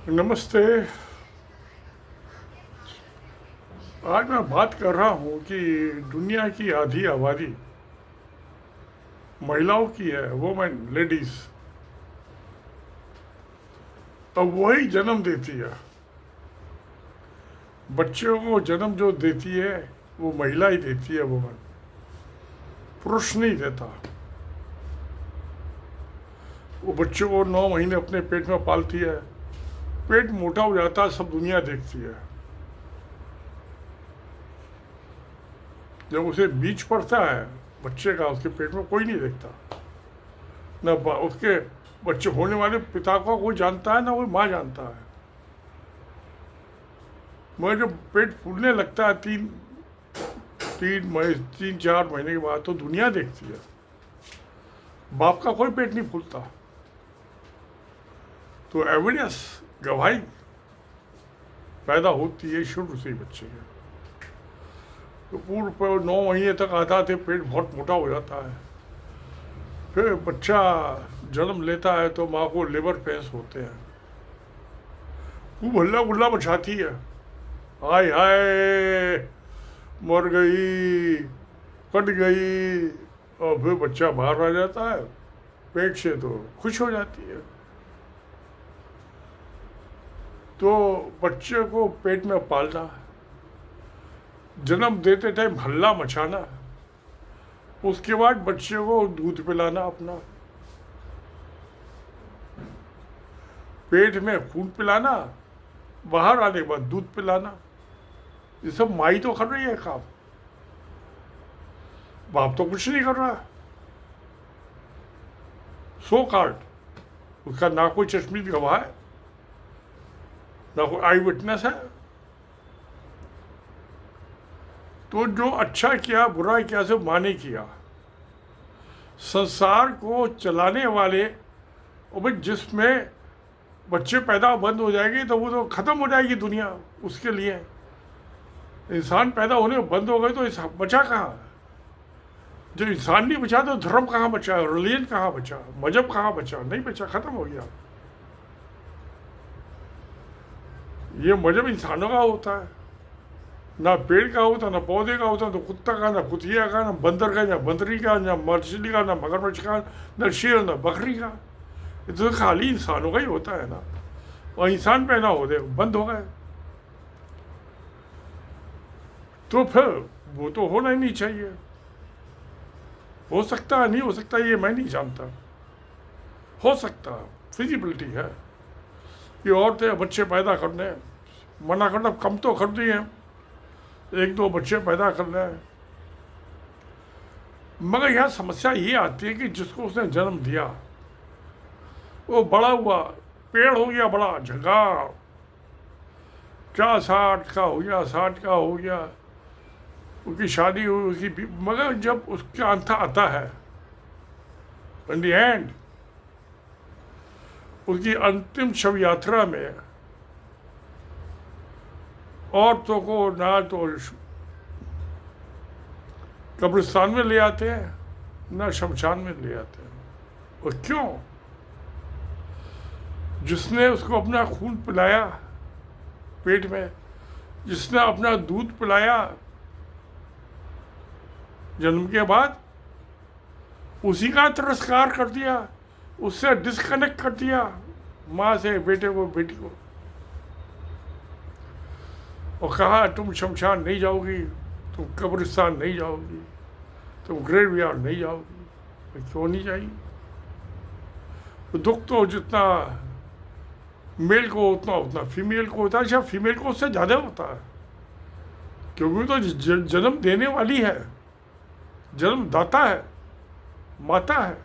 नमस्ते। आज मैं बात कर रहा हूँ कि दुनिया की आधी आबादी महिलाओं की है, वोमेन, लेडीज। अब वही जन्म देती है। बच्चों को जन्म जो देती है वो महिला ही देती है, वोमेन। पुरुष नहीं देता। वो बच्चों को 9 महीने अपने पेट में पालती है। पेट मोटा हो जाता है, सब दुनिया देखती है। जब उसे बीज पड़ता है बच्चे का, उसके पेट में कोई नहीं देखता। न उसके बच्चे होने वाले पिता को कोई जानता है, ना कोई माँ जानता है। मगर जब पेट फूलने लगता है तीन चार महीने के बाद, तो दुनिया देखती है। बाप का कोई पेट नहीं फूलता। तो एविडेंस, गवाही पैदा होती है शुरू से ही बच्चे के। तो पूर्व 9 महीने तक आता थे, पेट बहुत मोटा हो जाता है। फिर बच्चा जन्म लेता है तो माँ को लेबर पेन्स होते हैं। खूब हल्ला गुल्ला मचाती है, हाय हाय मर गई, कट गई। और फिर बच्चा बाहर आ जाता है पेट से, तो खुश हो जाती है। तो बच्चे को पेट में पालना, जन्म देते टाइम हल्ला मचाना, उसके बाद बच्चे को दूध पिलाना, अपना पेट में खून पिलाना, बाहर आने के बाद दूध पिलाना, ये सब माई तो कर रही है काम। बाप तो कुछ नहीं कर रहा। सो कार्ड उसका ना कोई चश्मिश गवाह है, ना कोई आई विटनेस है। तो जो अच्छा किया बुरा किया से माँ ने किया। संसार को चलाने वाले, और भाई जिसमें बच्चे पैदा बंद हो जाएंगे तो वो तो खत्म हो जाएगी दुनिया। उसके लिए इंसान पैदा होने बंद हो गए तो बचा कहाँ? जब इंसान नहीं बचा तो धर्म कहाँ बचा, रिलीजन कहाँ बचा, मजहब कहाँ बचा? नहीं बचा, खत्म हो गया। ये मजहब इंसानों का होता है, ना पेड़ का होता, ना पौधे का होता, तो कुत्ता का, ना कुतिया का, ना बंदर का, ना बंदरी का, ना मछली का, ना मगरमच्छ का, ना शेर, ना बकरी का। ये तो खाली इंसानों का ही होता है ना। और इंसान पैदा हो गए, बंद हो गए, तो फिर वो तो होना ही नहीं चाहिए। हो सकता है, नहीं हो सकता, ये मैं नहीं जानता। हो सकता, फिजिबिलिटी है कि औरतें बच्चे पैदा करने, मना करना कम तो कर दिए हैं, 1-2 बच्चे पैदा करना है। मगर यहाँ समस्या ये आती है कि जिसको उसने जन्म दिया वो बड़ा हुआ, पेड़ हो गया बड़ा, झंगा 50-60 का हो गया, 60 का हो गया, उसकी शादी हुई, उसकी। मगर जब उसका अंत आता है, इन द एंड, उसकी अंतिम शव यात्रा में औरतों को ना तो कब्रिस्तान में ले आते हैं, ना शमशान में ले आते हैं। और क्यों? जिसने उसको अपना खून पिलाया पेट में, जिसने अपना दूध पिलाया जन्म के बाद, उसी का तिरस्कार कर दिया, उससे डिस्कनेक्ट कर दिया, माँ से बेटे को, बेटी को। और कहा तुम शमशान नहीं जाओगी, तुम कब्रिस्तान नहीं जाओगी, तुम ग्रेवयार्ड नहीं जाओगी। क्यों नहीं जाएगी? तो दुख तो जितना मेल को उतना फीमेल को होता है। अच्छा, फीमेल को उससे ज़्यादा होता है, क्योंकि तो जन्म देने वाली है, जन्मदाता है, माता है।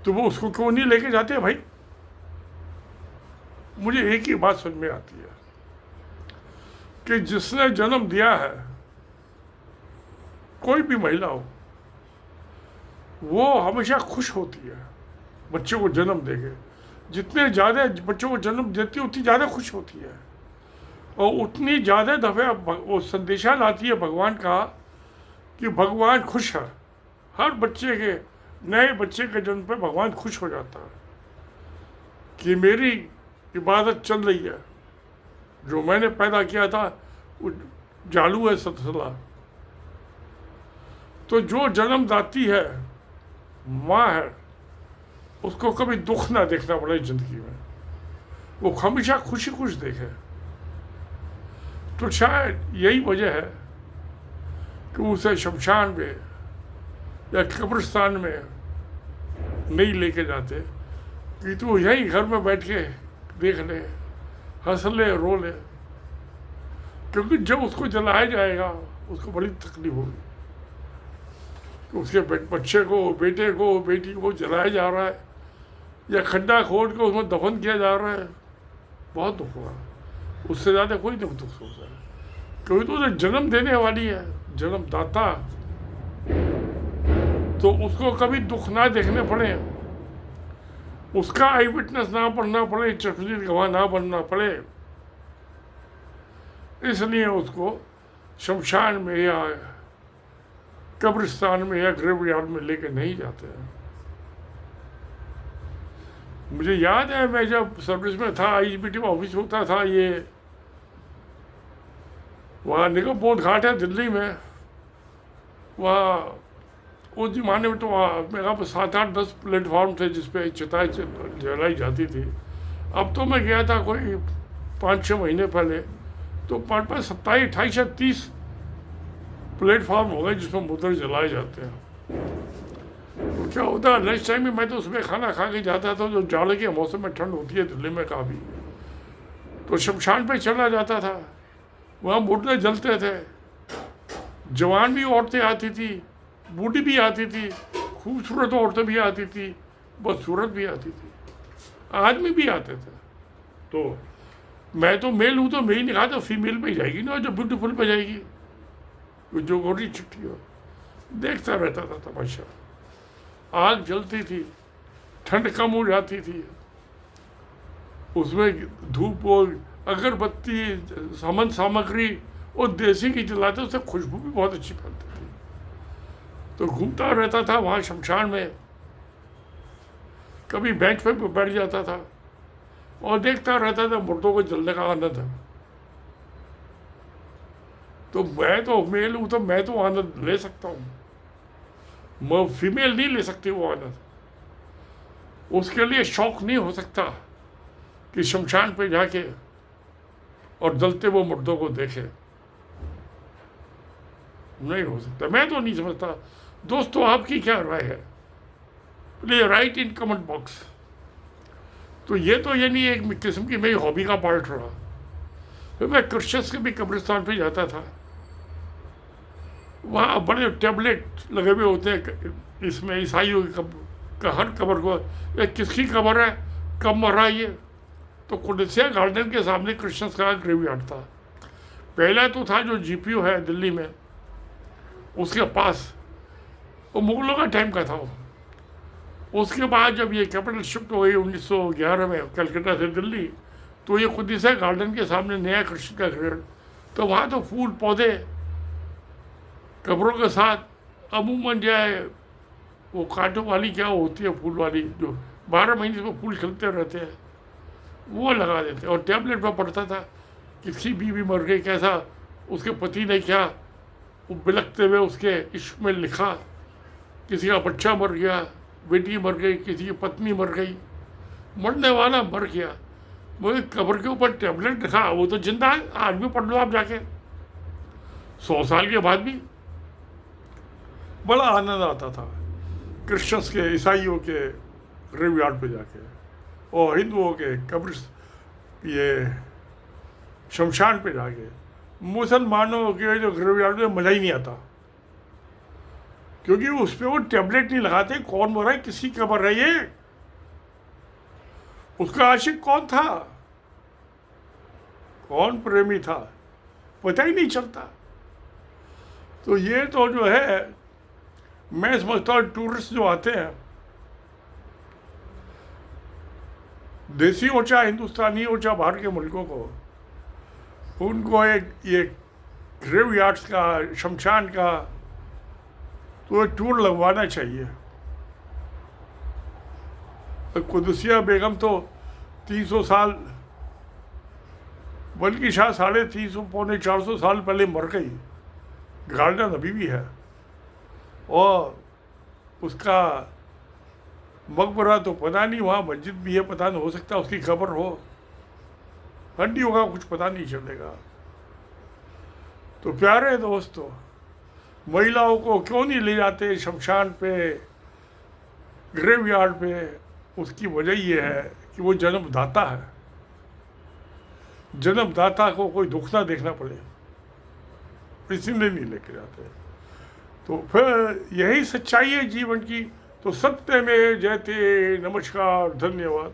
तो वो उसको क्यों नहीं लेके जाते भाई? मुझे एक ही बात समझ में आती है कि जिसने जन्म दिया है, कोई भी महिला हो, वो हमेशा खुश होती है बच्चों को जन्म देके। जितने ज़्यादा बच्चों को जन्म देती है उतनी ज़्यादा खुश होती है, और उतनी ज़्यादा दफ़े वो संदेशा लाती है भगवान का कि भगवान खुश है। हर बच्चे के, नए बच्चे के जन्म पे भगवान खुश हो जाता है। कि मेरी इबादत चल रही है, जो मैंने पैदा किया था वो चालू है सिलसिला। तो जो जन्मदाती है, माँ है, उसको कभी दुख ना देखना पड़े जिंदगी में, वो हमेशा खुशी खुश देखे। तो शायद यही वजह है कि उसे शमशान में या कब्रिस्तान में नहीं लेके जाते कि तू यहीं घर में बैठ के देख ले, हंस ले, रो ले, क्योंकि जब उसको जलाया जाएगा उसको बड़ी तकलीफ होगी कि उसके बच्चे को, बेटे को, बेटी को जलाया जा रहा है या खड्डा खोद के उसमें दफन किया जा रहा है, बहुत दुख होगा। उससे ज़्यादा कोई नहीं दुख होता है, क्योंकि तो जन्म देने वाली है, जन्मदाता, तो उसको कभी दुख ना देखने पड़े, उसका आई विटनेस ना बनना पड़े, चश्मदीद गवाह ना बनना पड़े, इसलिए उसको शमशान में या कब्रिस्तान में या ग्रेवयार्ड में लेके नहीं जाते हैं। मुझे याद है मैं जब सर्विस में था, IGBT में ऑफिस होता था, ये वहाँ निगम बोध घाट है दिल्ली में, वहाँ उस जमाने में तो मेरे यहाँ पर 7-8-10 प्लेटफॉर्म थे जिसपे चिताएं जलाई जाती थी। अब तो मैं गया था कोई 5-6 महीने पहले, तो 27-28 या 30 प्लेटफॉर्म हो गए जिसमें मुर्दे जलाए जाते हैं। तो क्या होता है, लंच टाइम में मैं तो उसमें खाना खा के जाता था, जो जाड़े के मौसम में ठंड होती है दिल्ली में काफ़ी, तो शमशान पे चला जाता था, वहाँ मुर्दे जलते थे, जवान भी औरतें आती थी, बूढ़ी भी आती थी, खूबसूरत औरतें भी आती थी, बदसूरत भी आती थी, आदमी भी आते थे। तो मैं तो मेल हूँ तो मैं ही नहीं कहा, तो फीमेल पे जाएगी ना, जो ब्यूटीफुल पे जाएगी, जो गोरी चिट्ठी हो। देखता रहता था तमाशा, आग जलती थी, ठंड कम हो जाती थी, उसमें धूप और अगरबत्ती, सामान सामग्री और देसी की जलाते, उससे खुशबू भी बहुत अच्छी फैलती थी। तो घूमता रहता था वहाँ शमशान में, कभी बेंच पे बैठ जाता था और देखता रहता था मुर्दों को जलने का आनंद है। तो मैं तो मेल हूँ तो मैं तो आनंद ले सकता हूँ, मैं फीमेल नहीं ले सकती वो आनंद। उसके लिए शौक नहीं हो सकता कि शमशान पे जाके और जलते वो मुर्दों को देखे, नहीं हो सकता। मैं तो नहीं समझता। दोस्तों, आपकी क्या राय है? Please right in comment box. तो ये तो यानी एक किस्म की मेरी हॉबी का पार्ट रहा। फिर मैं क्रिश्चियंस के भी कब्रिस्तान पे जाता था, वहाँ बड़े टैबलेट लगे हुए होते हैं, इसमें ईसाइयों की हर कब्र को, ये किसकी कब्र है, कब मरा ये। तो कुडिसिया गार्डन के सामने क्रिश्चियंस का ग्रेवयार्ड था। पहला तो था जो GPO है दिल्ली में, उसके पास, वो मुगलों का टाइम का था वो। उसके बाद जब ये कैपिटल शिफ्ट हो गई 1911 में कलकत्ता से दिल्ली, तो ये कुडिसिया गार्डन के सामने नया क्रिश्चियन का ग्रेवयार्ड। तो वहाँ तो फूल पौधे कब्रों के साथ अमूमन जो है वो कांटों वाली क्या होती है, फूल वाली, जो 12 महीने में फूल खिलते रहते हैं, वो लगा देते। और टैबलेट पर पढ़ता था किसकी बीवी मर गई, कैसा उसके पति ने क्या वो बिलखते हुए उसके इश्क में लिखा, किसी का बच्चा मर गया, बेटी मर गई, किसी की पत्नी मर गई, मरने वाला मर गया, मुझे कब्र के ऊपर टैबलेट लिखा, वो तो जिंदा है, आज भी पढ़ लो आप जाके, 100 साल के बाद भी। बड़ा आनंद आता था क्रिश्चियंस के, ईसाइयों के ग्रेवयार्ड पे जाके, और हिंदुओं के कब्र, ये शमशान पे जाके। मुसलमानों के जो ग्रेवयार्ड में मज़ा ही नहीं आता, क्योंकि उस पर वो टैबलेट नहीं लगाते, कौन मरा है, किसकी कब्र है ये, उसका आशिक कौन था, कौन प्रेमी था, पता ही नहीं चलता। तो ये तो जो है, मैं समझता हूँ टूरिस्ट जो आते हैं, देसी हो चाहे हिंदुस्तानी हो चाहे बाहर के मुल्कों को, उनको एक ये ग्रेवयार्ड्स का, शमशान का तो एक टूर लगवाना चाहिए। कुदसिया बेगम तो 300 साल, बल्कि शायद 350 पौने 400 साल पहले मर गई। गार्डन अभी भी है, और उसका मकबरा तो पता नहीं, वहाँ मस्जिद भी है, पता नहीं, हो सकता है उसकी कब्र हो, हड्डियों का कुछ पता नहीं चलेगा। तो प्यारे दोस्तों, महिलाओं को क्यों नहीं ले जाते शमशान पे, ग्रेवयार्ड पे? उसकी वजह ये है कि वो जन्मदाता है। जन्मदाता को कोई दुख ना देखना पड़े, इसलिए नहीं लेके जाते। तो फिर यही सच्चाई है जीवन की। तो सत्य में जयते। नमस्कार, धन्यवाद।